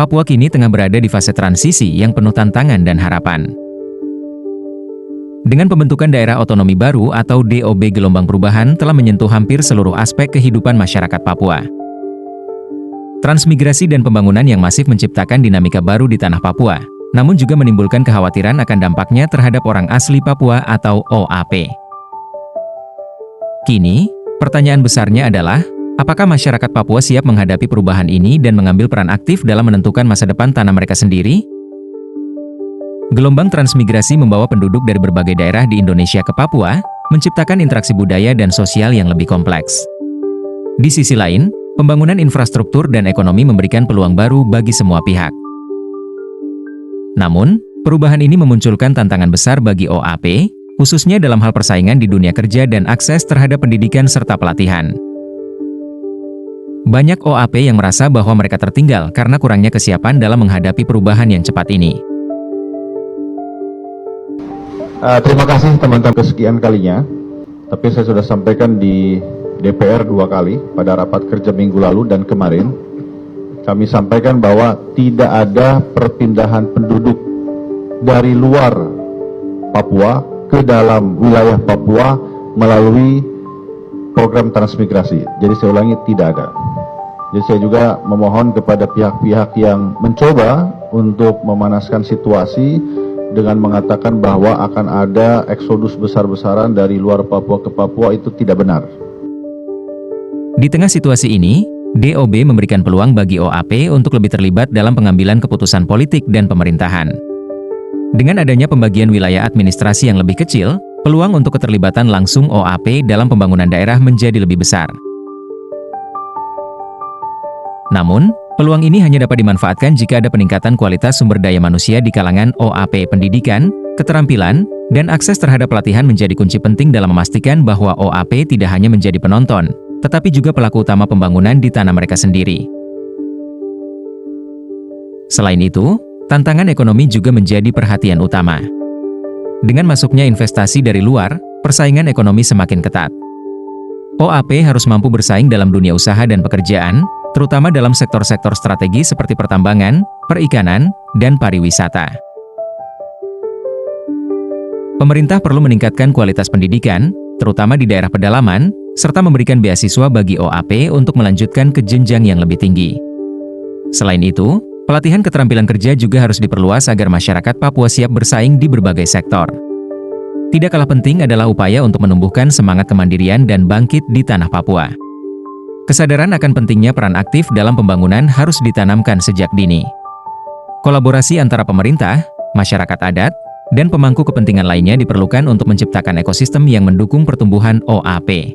Papua kini tengah berada di fase transisi yang penuh tantangan dan harapan. Dengan pembentukan daerah otonomi baru atau DOB, gelombang perubahan telah menyentuh hampir seluruh aspek kehidupan masyarakat Papua. Transmigrasi dan pembangunan yang masif menciptakan dinamika baru di tanah Papua, namun juga menimbulkan kekhawatiran akan dampaknya terhadap orang asli Papua atau OAP. Kini, pertanyaan besarnya adalah, apakah masyarakat Papua siap menghadapi perubahan ini dan mengambil peran aktif dalam menentukan masa depan tanah mereka sendiri? Gelombang transmigrasi membawa penduduk dari berbagai daerah di Indonesia ke Papua, menciptakan interaksi budaya dan sosial yang lebih kompleks. Di sisi lain, pembangunan infrastruktur dan ekonomi memberikan peluang baru bagi semua pihak. Namun, perubahan ini memunculkan tantangan besar bagi OAP, khususnya dalam hal persaingan di dunia kerja dan akses terhadap pendidikan serta pelatihan. Banyak OAP yang merasa bahwa mereka tertinggal karena kurangnya kesiapan dalam menghadapi perubahan yang cepat ini. Terima kasih teman-teman kesekian kalinya, tapi saya sudah sampaikan di DPR 2 kali pada rapat kerja minggu lalu dan kemarin. Kami sampaikan bahwa tidak ada perpindahan penduduk dari luar Papua ke dalam wilayah Papua melalui program transmigrasi. Jadi saya ulangi, tidak ada. Jadi saya juga memohon kepada pihak-pihak yang mencoba untuk memanaskan situasi dengan mengatakan bahwa akan ada eksodus besar-besaran dari luar Papua ke Papua, itu tidak benar. Di tengah situasi ini, DOB memberikan peluang bagi OAP untuk lebih terlibat dalam pengambilan keputusan politik dan pemerintahan. Dengan adanya pembagian wilayah administrasi yang lebih kecil, peluang untuk keterlibatan langsung OAP dalam pembangunan daerah menjadi lebih besar. Namun, peluang ini hanya dapat dimanfaatkan jika ada peningkatan kualitas sumber daya manusia di kalangan OAP. Pendidikan, keterampilan, dan akses terhadap pelatihan menjadi kunci penting dalam memastikan bahwa OAP tidak hanya menjadi penonton, tetapi juga pelaku utama pembangunan di tanah mereka sendiri. Selain itu, tantangan ekonomi juga menjadi perhatian utama. Dengan masuknya investasi dari luar, persaingan ekonomi semakin ketat. OAP harus mampu bersaing dalam dunia usaha dan pekerjaan, terutama dalam sektor-sektor strategis seperti pertambangan, perikanan, dan pariwisata. Pemerintah perlu meningkatkan kualitas pendidikan, terutama di daerah pedalaman, serta memberikan beasiswa bagi OAP untuk melanjutkan ke jenjang yang lebih tinggi. Selain itu, pelatihan keterampilan kerja juga harus diperluas agar masyarakat Papua siap bersaing di berbagai sektor. Tidak kalah penting adalah upaya untuk menumbuhkan semangat kemandirian dan bangkit di tanah Papua. Kesadaran akan pentingnya peran aktif dalam pembangunan harus ditanamkan sejak dini. Kolaborasi antara pemerintah, masyarakat adat, dan pemangku kepentingan lainnya diperlukan untuk menciptakan ekosistem yang mendukung pertumbuhan OAP.